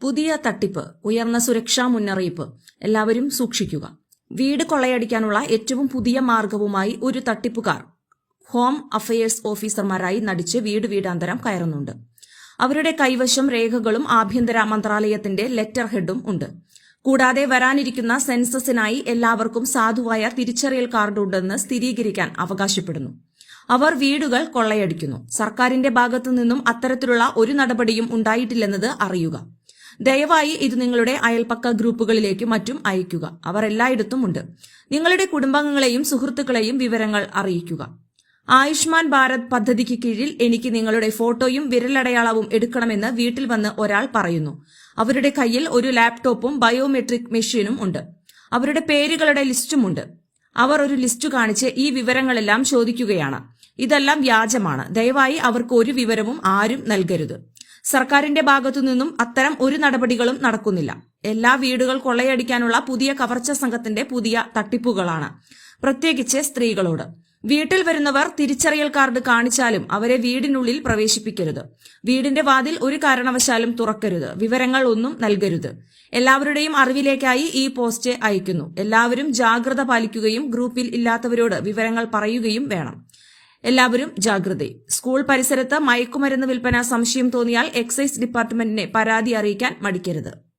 പുതിയ തട്ടിപ്പ്, ഉയർന്ന സുരക്ഷാ മുന്നറിയിപ്പ്. എല്ലാവരും സൂക്ഷിക്കുക. വീട് കൊള്ളയടിക്കാനുള്ള ഏറ്റവും പുതിയ മാർഗവുമായി ഒരു തട്ടിപ്പുകാർ ഹോം അഫയേഴ്സ് ഓഫീസർമാരായി നടിച്ച് വീടാന്തരം കയറുന്നുണ്ട്. അവരുടെ കൈവശം രേഖകളും ആഭ്യന്തര മന്ത്രാലയത്തിന്റെ ലെറ്റർ ഹെഡും ഉണ്ട്. കൂടാതെ വരാനിരിക്കുന്ന സെൻസസിനായി എല്ലാവർക്കും സാധുവായ തിരിച്ചറിയൽ കാർഡ് ഉണ്ടെന്ന് സ്ഥിരീകരിക്കാൻ അവകാശപ്പെടുന്നു. അവർ വീടുകൾ കൊള്ളയടിക്കുന്നു. സർക്കാരിന്റെ ഭാഗത്തു നിന്നും അത്തരത്തിലുള്ള ഒരു നടപടിയും ഉണ്ടായിട്ടില്ലെന്നത് അറിയുക. ദയവായി ഇത് നിങ്ങളുടെ അയൽപക്ക ഗ്രൂപ്പുകളിലേക്കും മറ്റും അയയ്ക്കുക. അവർ എല്ലായിടത്തുമുണ്ട്. നിങ്ങളുടെ കുടുംബാംഗങ്ങളെയും സുഹൃത്തുക്കളെയും വിവരങ്ങൾ അറിയിക്കുക. ആയുഷ്മാൻ ഭാരത് പദ്ധതിക്ക് കീഴിൽ എനിക്ക് നിങ്ങളുടെ ഫോട്ടോയും വിരലടയാളവും എടുക്കണമെന്ന് വീട്ടിൽ വന്ന് ഒരാൾ പറയുന്നു. അവരുടെ കയ്യിൽ ഒരു ലാപ്ടോപ്പും ബയോമെട്രിക് മെഷീനും ഉണ്ട്. അവരുടെ പേരുകളുടെ ലിസ്റ്റുമുണ്ട്. അവർ ഒരു ലിസ്റ്റ് കാണിച്ച് ഈ വിവരങ്ങളെല്ലാം ചോദിക്കുകയാണ്. ഇതെല്ലാം വ്യാജമാണ്. ദയവായി അവർക്ക് ഒരു വിവരവും ആരും നൽകരുത്. സർക്കാരിന്റെ ഭാഗത്തുനിന്നും അത്തരം ഒരു നടപടികളും നടക്കുന്നില്ല. എല്ലാ വീടുകൾ കൊള്ളയടിക്കാനുള്ള പുതിയ കവർച്ച സംഘത്തിന്റെ പുതിയ തട്ടിപ്പുകളാണ്, പ്രത്യേകിച്ച് സ്ത്രീകളോട്. വീട്ടിൽ വരുന്നവർ തിരിച്ചറിയൽ കാർഡ് കാണിച്ചാലും അവരെ വീടിനുള്ളിൽ പ്രവേശിപ്പിക്കരുത്. വീടിന്റെ വാതിൽ ഒരു കാരണവശാലും തുറക്കരുത്. വിവരങ്ങൾ ഒന്നും നൽകരുത്. എല്ലാവരുടെയും അറിവിലേക്കായി ഈ പോസ്റ്റ് അയക്കുന്നു. എല്ലാവരും ജാഗ്രത പാലിക്കുകയും ഗ്രൂപ്പിൽ ഇല്ലാത്തവരോട് വിവരങ്ങൾ പറയുകയും വേണം. എല്ലാവരും ജാഗ്രത. സ്കൂൾ പരിസരത്ത് മയക്കുമരുന്ന് വിൽപ്പന സംശയം തോന്നിയാൽ എക്സൈസ് ഡിപ്പാർട്ട്മെന്റിനെ പരാതി അറിയിക്കാൻ മടിക്കരുത്.